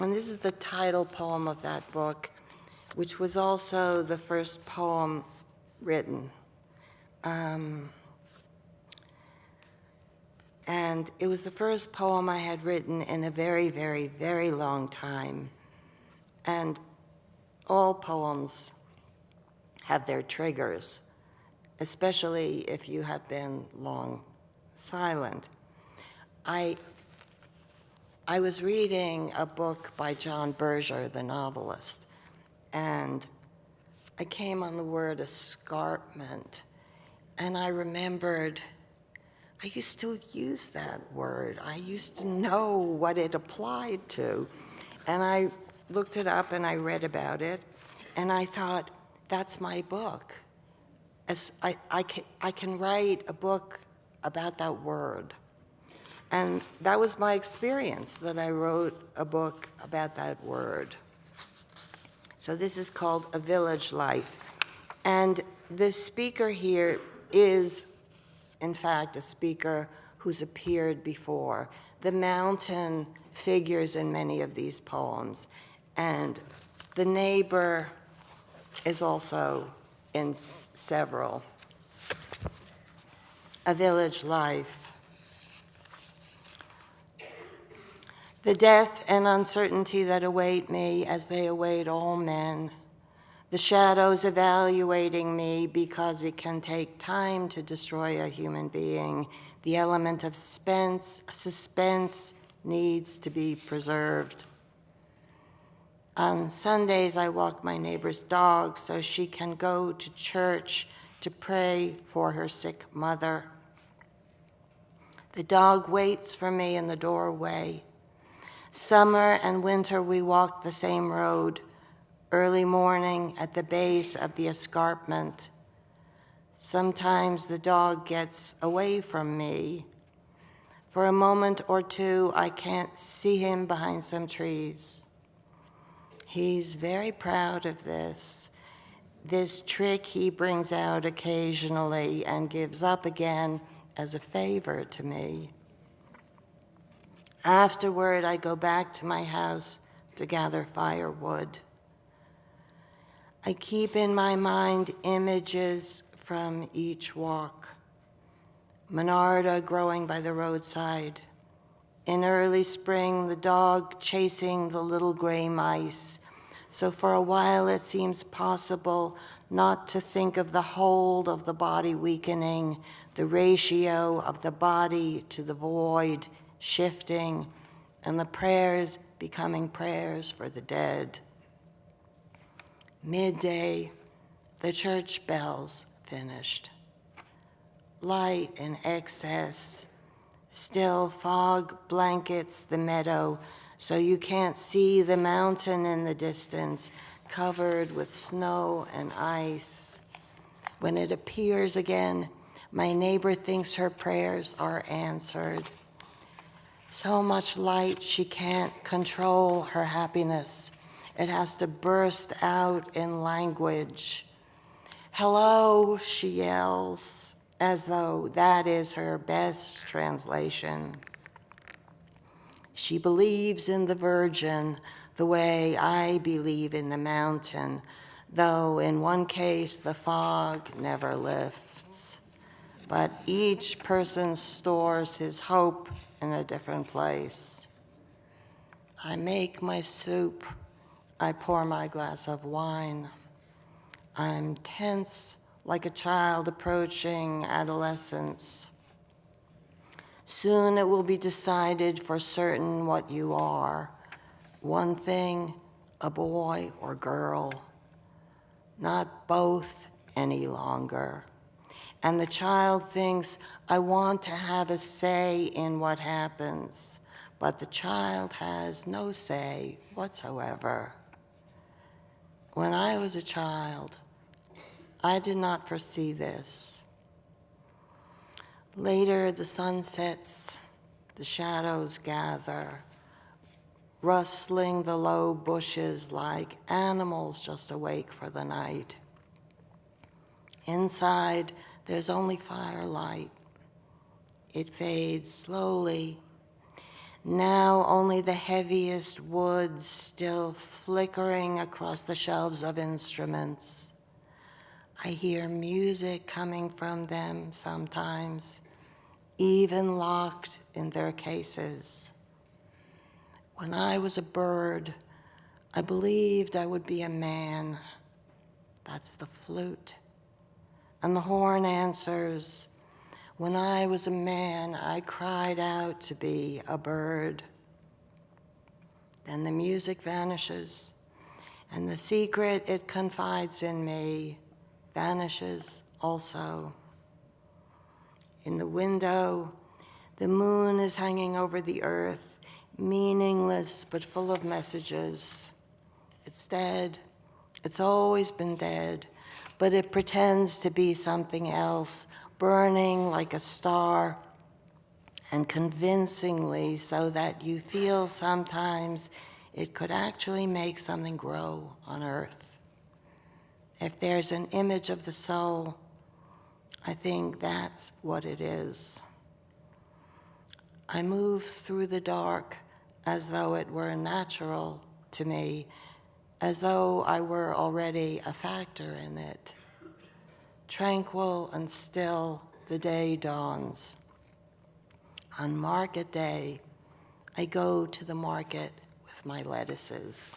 And this is the title poem of that book, which was also the first poem written. And it was the first poem I had written in a very, very, very long time. And all poems have their triggers, especially if you have been long silent. I was reading a book by John Berger, the novelist, and I came on the word escarpment, and I remembered I used to use that word. I used to know what it applied to. And I looked it up and I read about it, and I thought, that's my book. I can write a book about that word. And that was my experience, that I wrote a book about that word. So this is called A Village Life. And the speaker here is, in fact, a speaker who's appeared before. The mountain figures in many of these poems, and the neighbor is also in several. A Village Life. The death and uncertainty that await me as they await all men. The shadows evaluating me because it can take time to destroy a human being. The element of suspense needs to be preserved. On Sundays, I walk my neighbor's dog so she can go to church to pray for her sick mother. The dog waits for me in the doorway. Summer and winter, we walk the same road. Early morning at the base of the escarpment. Sometimes the dog gets away from me. For a moment or two, I can't see him behind some trees. He's very proud of this trick he brings out occasionally and gives up again as a favor to me. Afterward, I go back to my house to gather firewood. I keep in my mind images from each walk. Monarda growing by the roadside. In early spring, the dog chasing the little gray mice. So for a while it seems possible not to think of the hold of the body weakening, the ratio of the body to the void shifting, and the prayers becoming prayers for the dead. Midday, the church bells finished. Light in excess. Still fog blankets the meadow, so you can't see the mountain in the distance, covered with snow and ice. When it appears again, my neighbor thinks her prayers are answered. So much light she can't control her happiness. It has to burst out in language. Hello, she yells, as though that is her best translation. She believes in the Virgin the way I believe in the mountain, though in one case the fog never lifts. But each person stores his hope in a different place. I make my soup. I pour my glass of wine. I'm tense like a child approaching adolescence. Soon it will be decided for certain what you are. One thing, a boy or girl. Not both any longer. And the child thinks, I want to have a say in what happens. But the child has no say whatsoever. When I was a child, I did not foresee this. Later, the sun sets, the shadows gather, rustling the low bushes like animals just awake for the night. Inside, there's only firelight. It fades slowly. Now only the heaviest woods still flickering across the shelves of instruments. I hear music coming from them sometimes, even locked in their cases. When I was a bird, I believed I would be a man. That's the flute. And the horn answers, when I was a man, I cried out to be a bird. Then the music vanishes, and the secret it confides in me vanishes also. In the window, the moon is hanging over the earth, meaningless but full of messages. It's dead. It's always been dead, but it pretends to be something else, burning like a star, and convincingly so that you feel sometimes it could actually make something grow on earth. If there's an image of the soul, I think that's what it is. I move through the dark as though it were natural to me, as though I were already a factor in it. Tranquil and still, the day dawns. On market day, I go to the market with my lettuces.